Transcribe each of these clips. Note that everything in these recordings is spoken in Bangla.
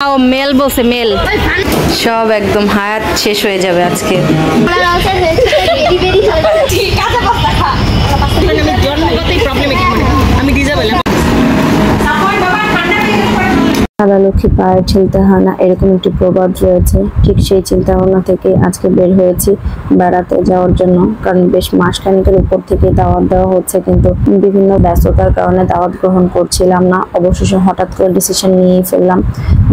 মেল বলছে মেল সব একদম হায়াত শেষ হয়ে যাবে আজকে। লক্ষ্মী পায়ের ঠেলতে হয় না, এরকম একটি প্রবাদ রয়েছে। ঠিক সেই চিন্তা ভাবনা থেকে আজকে বের হয়েছি বেড়াতে যাওয়ার জন্য, কারণ বেশ মাসখানেকের উপর থেকে দাওয়াত দেওয়া হচ্ছে, কিন্তু বিভিন্ন ব্যস্ততার কারণে দাওয়াত গ্রহণ করছিলাম না। অবশেষে হঠাৎ করে ডিসিশন নিয়ে ফেললাম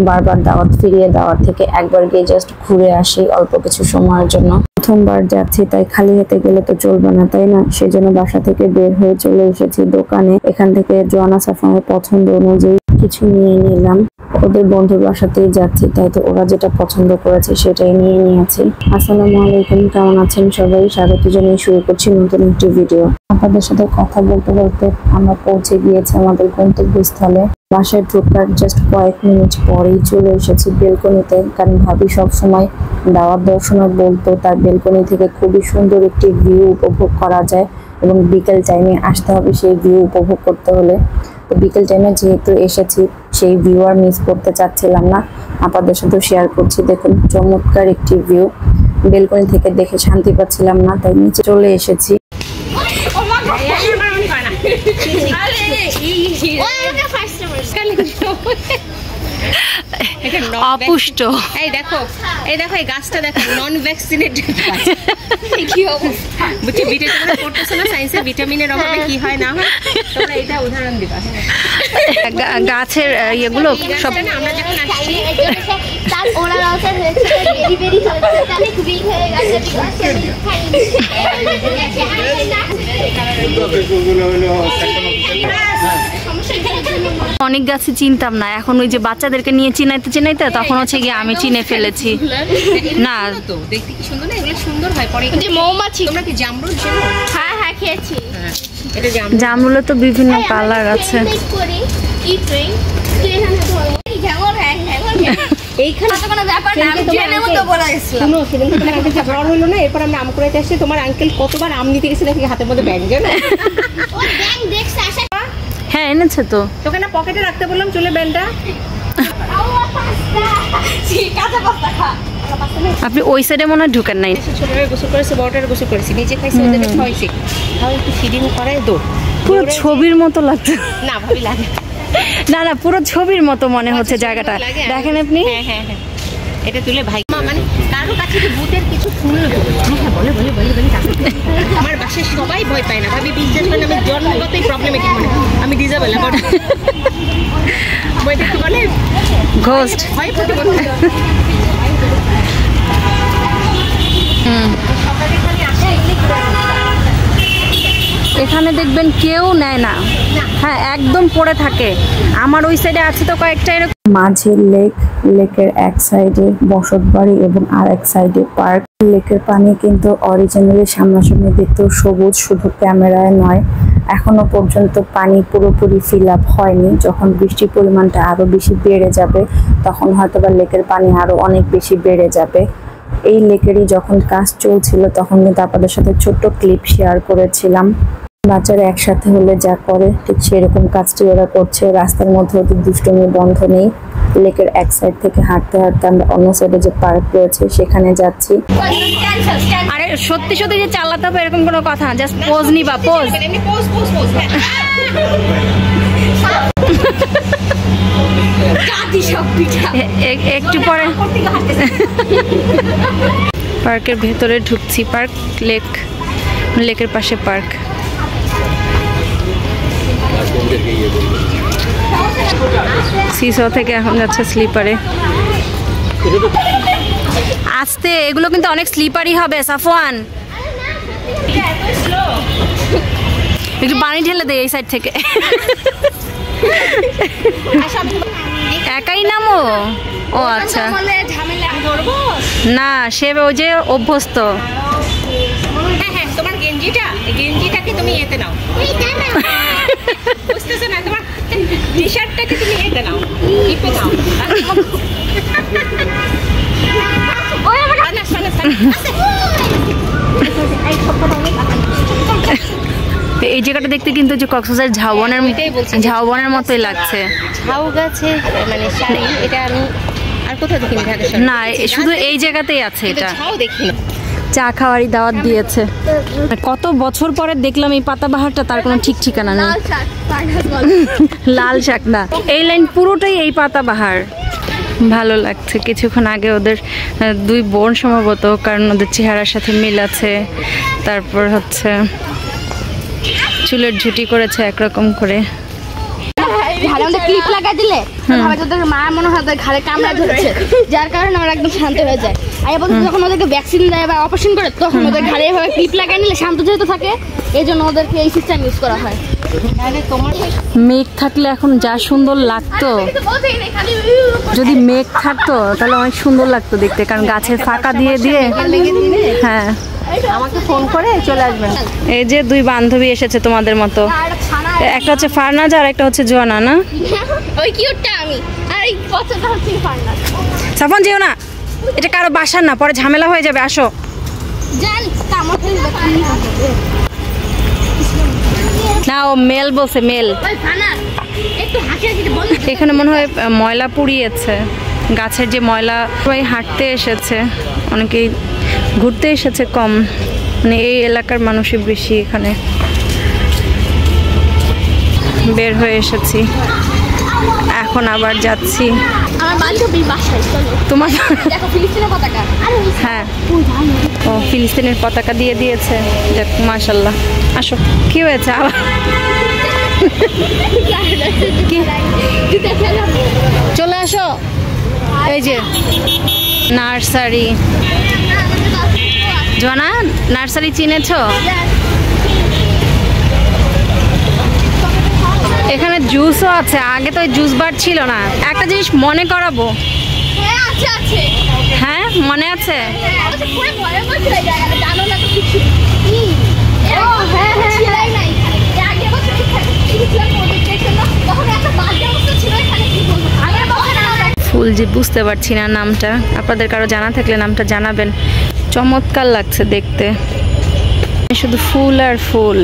বারবার দাওয়াত ফিরিয়ে দেওয়ার থেকে একবার গিয়ে জাস্ট ঘুরে আসি অল্প কিছু সময়ের জন্য। প্রথমবার যাচ্ছি, তাই খালি হাতে গেলে তো চলবে না, তাই না? সেজন্য বাসা থেকে বের হয়ে চলে এসেছি দোকানে। এখান থেকে জোয়ানা সাফানের পছন্দ অনুযায়ী কিছু নিয়ে নিলাম। ওদের বন্ধুর বাসাতেই যাচ্ছি, তাই তো ওরা যেটা পছন্দ করেছে সেটাই নিয়ে নিয়েছি। আসসালামু আলাইকুম, কেমন আছেন সবাই? স্বাগত জানিয়ে শুরু করছি নতুন একটি ভিডিও। আপনাদের সাথে কথা বলতে বলতে আমরা পৌঁছে গিয়েছি আমাদের গন্তব্যস্থলে। বাসায় ঢোকার জাস্ট কয়েক মিনিট পরেই চলে এসেছি বেলকনিতে, কারণ ভাবি সবসময় দাওয়াত দেওয়ার সময় বলতো তার বেলকনি থেকে খুবই সুন্দর একটি ভিউ উপভোগ করা যায় এবং বিকেল টাইমে আসতে হবে সেই ভিউ উপভোগ করতে হলে। তো বিকেল টাইমে যেহেতু এসেছি, সেই ভিউ আর মিস করতে চাচ্ছিলাম না, আপনাদের সাথেও শেয়ার করছি। দেখুন চমৎকার একটি ভিউ, বেলকনি থেকে দেখে শান্তি পাচ্ছিলাম না, তাই নিচে চলে এসেছি। অপুষ্ট এই দেখো এই গাছটা দেখো, নন ভ্যাকসিনেটেড কি অবস্থা বুঝছি। ভিটামিন পড়তেছ না সায়েন্সে, ভিটামিনের অভাবে কি হয় না হয়, তোমরা এটা উদাহরণ দিবা। গাছের ইয়েগুলো সব আমরা যখন আসছি তার ওরা রাউটার হয়েছে বেরি বেরি হয়েছে, তাহলে কুইক হয়ে গেছে অনেক গাছে চিনতাম না, এখন ওই যে বাচ্চাদেরকে নিয়ে চিনাইতে চিনাইতে তখন হচ্ছে গিয়ে আমি চিনে ফেলেছি। না তো দেখতে কি সুন্দর, না এগুলো সুন্দর হয়। পরে যে মৌমাছি, তোমরা কি জামরুল চেনো? হ্যাঁ হ্যাঁ খেয়েছি। এটা জামরুল। জামরুলে তো বিভিন্ন কালার আছে। এইখানে তো কোনো ব্যাপার না, আমি জেনে মতো বলা গেছিলাম। শুনো, সেদিন তোমার আঙ্কেল জ্বর হলো না, এরপর আমরা আম কুড়াইতে আসছি, তোমার আঙ্কেল কতবার আম নিতে গেছে দেখি হাতের মধ্যে ব্যাগ, জানো? ও ব্যাং দেখছ আশা। হ্যাঁ এনেছে তো, তোকে না পকেটে রাখতে বললাম চুলে ব্যান্ডটা। আপনি ওই সাইডে মনে হয় ঢুকেন নাই। ছোটটার গোসল করেছে, বড়টার গোসল করেছি, নিচে খাইছে, ওদের খাওয়াইছি, তাও একটু ফিডিং করায় দৌড়। পুরো ছবির মতো লাগছে। না ভাবি লাগে না না, পুরো ছবির মতো মনে হচ্ছে জায়গাটা, দেখেন আপনি। হ্যাঁ হ্যাঁ হ্যাঁ, এটা তুলে ভাই মানে কারো কাছে যে ভূতের কিছু শুনলো বলে বলে বলে বলে আমার বাসায় সবাই ভয় পায় না ভাবি, বিশ্বাস করেন আমি জন্মগতই প্রবলেমেটিক, মানে আমি ডিজেবল, আমার বই দেখতে বলে ঘোস্ট ভয় প্রতিবন্ধী। এখানে দেখবেন কেউ নেয় না, হ্যাঁ একদম পড়ে থাকে। আমার ওই সাইডে আছে তো কয়েকটা এরকম। মাঝের লেক, লেকের এক সাইডে বসত বাড়ি এবং আর এক সাইডে পার্ক। লেকের পানি কিন্তু অরিজিনালি সামনাসামনি দেখতেও সবুজ, শুধু ক্যামেরায় নয়। এখনো পর্যন্ত পানি পুরোপুরি ফিল আপ হয়নি। যখন বৃষ্টির পরিমাণটা আরো বেশি বেড়ে যাবে তখন হয়তোবা লেকের পানি আরো অনেক বেশি বেড়ে যাবে। এই লেকেরই যখন কাজ চলছিল তখন কিন্তু আপনাদের সাথে ছোট্ট ক্লিপ শেয়ার করেছিলাম। বাচ্চারা একসাথে হলে যা করে ঠিক সেরকম কাজটি ওরা করছে। রাস্তার মধ্যে ওদের দুষ্টুমি বন্ধ নেই। লেকের এক সাইড থেকে হাঁটতে হাঁটতে আমরা অন্য সাইডে যে পার্ক রয়েছে সেখানে যাচ্ছি। আরে সত্যি সত্যি যে চালাতে হবে এরকম কোনো কথা না, জাস্ট পোজ নিবা, পোজ। একটু পরে পার্কের ভেতরে ঢুকছি। পার্ক লেক, লেকের পাশে পার্ক। সিসো থেকে এখন যাচ্ছে স্লিপারে। আস্তে, এগুলো কিন্তু অনেক স্লিপারই হবে সাফওয়ান। একটু পানি ঢেলে দে এই সাইড থেকে। একাই নামো? ও আচ্ছা, না সে ওই যে অভ্যস্ত। হ্যাঁ হ্যাঁ, তোমার গেঞ্জিটাকে তুমি এতে নাও, বুঝতেছো না? তোমার টি শার্টটাকে তুমি এতে নাও, ইপে নাও। এই জায়গাটা দেখতে কিন্তু যে কক্সবাজার ঝাউবনের মতোই লাগছে। ঝাউ গাছে মানে শাড়ি, এটা আমি কোথাও দেখিনি ঢাকা শহরে। না, শুধু এই জায়গাতেই আছে এটা। ছাও দেখি না। চা খাওয়ারই দাওয়াত দিয়েছে। কত বছর পরে দেখলাম এই পাতাবাহারটা, তার কোনো ঠিক ঠিকানা নেই। লাল শাক, পাঙ্গাস বল। লাল শাক না, এই লাইন পুরোটাই এই পাতাবাহার। ভালো লাগছে। কিছুক্ষণ আগে ওদের দুই বোন সম্ভবত, কারণ ওদের চেহারার সাথে মিল আছে। তারপর হচ্ছে চুলের ঝুটি করেছে একরকম করে। ঘাড়ে আমাদের ক্লিপ লাগাই দিলে ভাবে তোদের মা মনে হয় ওদের ঘাড়ে কামড়া ধরেছে, যার কারণে ওরা একদম শান্ত হয়ে যায়। আর এবার যখন ওদেরকে ভ্যাকসিন দেয় বা অপারেশন করে, তখন ওদের ঘাড়ে এভাবে ক্লিপ লাগাই নিলে শান্ত যেহেতু থাকে, এই জন্য ওদেরকে এই সিস্টেম ইউজ করা হয়। মেঘ থাকলে এখন যা সুন্দর লাগতো, যদি মেঘ থাকতো তাহলে অনেক সুন্দর লাগতো দেখতে, কারণ গাছের ফাঁকা দিয়ে দিয়ে। হ্যাঁ, আমাকে ফোন করে চলে আসবেন। এই যে দুই বান্ধবী এসেছে তোমাদের মতো, একটা হচ্ছে ফারনাজ আর একটা হচ্ছে জোয়ানা। না, ওই কিউটটা আমি, আর এই পছন্দ হচ্ছে ফারনাজ। সাফন যেও না, এটা কারো বাসার না, পরে ঝামেলা হয়ে যাবে। আসো। জান কামড় ফেলবে। না, ও মেল বলছে, মেল। ওই ফারনাজ একটু হাসি হাসি বল। এখানে মনে হয় ময়লা পুড়িয়েছে, গাছের যে ময়লা। সবাই হাঁটতে এসেছে, অনেকেই ঘুরতে এসেছে কম, মানে এই এলাকার মানুষই বেশি। এখানে বের হয়ে এসেছি, এখন আবার যাচ্ছি। আমার বান্ধবীর বাসায় চলো। তোমার দেখো ফিলিস্তিনের পতাকা। আরে হ্যাঁ, ও ফিলিস্তিনের পতাকা দিয়ে দিয়েছে। দেখ, মাশাল্লাহ। আসো। কি হয়েছে আবার? চলে আসো। এই যে নার্সারি। জোয়ানা, নার্সারি চিনেছো? এখানে জুসও আছে, আগে তো জুস বার ছিল না। একটা জিনিস মনে করাবো। হ্যাঁ আছে আছে। হ্যাঁ, মনে আছে? আচ্ছা পুরো ভয়ঙ্কর ছিল এই জায়গাটা, জানো না তো কিছু। ও হ্যাঁ হ্যাঁ ছিলাই নাই। আগে বছর ছিলাম প্রজেক্টের জন্য, তখন একটা বাজে অবস্থা ছিল এখানে, কি বলবো। আগের বছর আমরা ফুল যে বুঝতে পারছি না নামটা, আপনাদের কারো জানা থাকলে নামটা জানাবেন। চমৎকার লাগছে দেখতে, শুধু ফুল আর ফুল।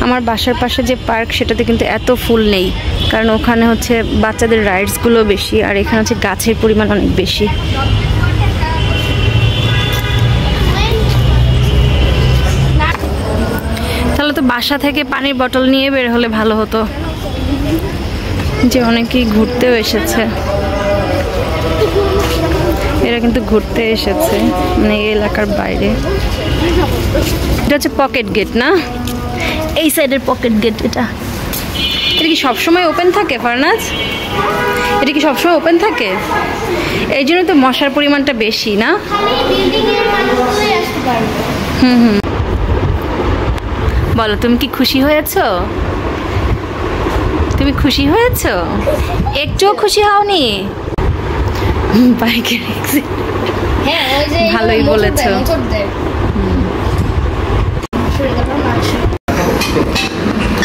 আমার বাসার পাশে যে পার্ক, সেটাতে কিন্তু এত ফুল নেই, কারণ ওখানে হচ্ছে বাচ্চাদের রাইডসগুলো বেশি, আর এখানে হচ্ছে গাছের পরিমাণ অনেক বেশি। তাহলে তো বাসা থেকে পানির বোতল নিয়ে বের হলে ভালো হতো, যে অনেকেই ঘুরতেও এসেছে। এরা কিন্তু ঘুরতে এসেছে, মানে এই এলাকার বাইরে। এটা হচ্ছে পকেট গেট না, এই সাইডের পকেট গেট। এটা কি সবসময় ওপেন থাকে ফারনাজ? এটা কি সবসময় ওপেন থাকে? এই জন্য তো মশার পরিমাণটা বেশি না? হুম। বলো, তুমি কি খুশি হয়েছো? তুমি খুশি হয়েছো? একটুও খুশি হওনি? বাইকের হ্যাঁ ওই যে ভালোই বলেছো।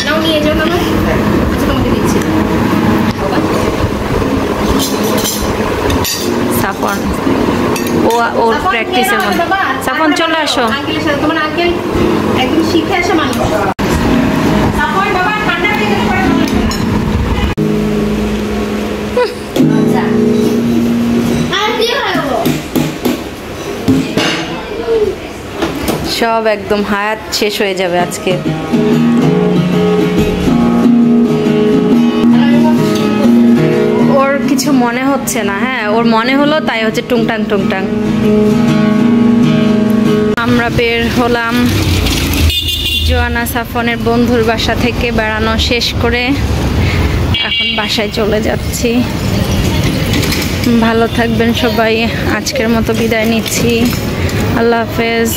নাও নিয়ে যাও না। আচ্ছা তোমাকে দিচ্ছি। সাফন, ওর প্র্যাকটিসের মধ্যে। সাফন চলে আসো। আঙ্কেলের সাথে তোমার আঙ্কেল একদম শিখে আসা মানুষ। সাফন বাবা ঠান্ডা হয়ে গেলে পরে আর কি হলো? সব একদম হায়াত শেষ হয়ে যাবে আজকে। ওর কিছু মনে হচ্ছে না। হ্যাঁ, ওর মনে হলো, তাই হচ্ছে টুংটাং টুংটাং। আমরা বের হলাম জোয়ানা সাফনের বন্ধুর বাসা থেকে, বেড়ানো শেষ করে এখন বাসায় চলে যাচ্ছি। ভালো থাকবেন সবাই, আজকের মতো বিদায় নিচ্ছি। আল্লাহ হাফেজ।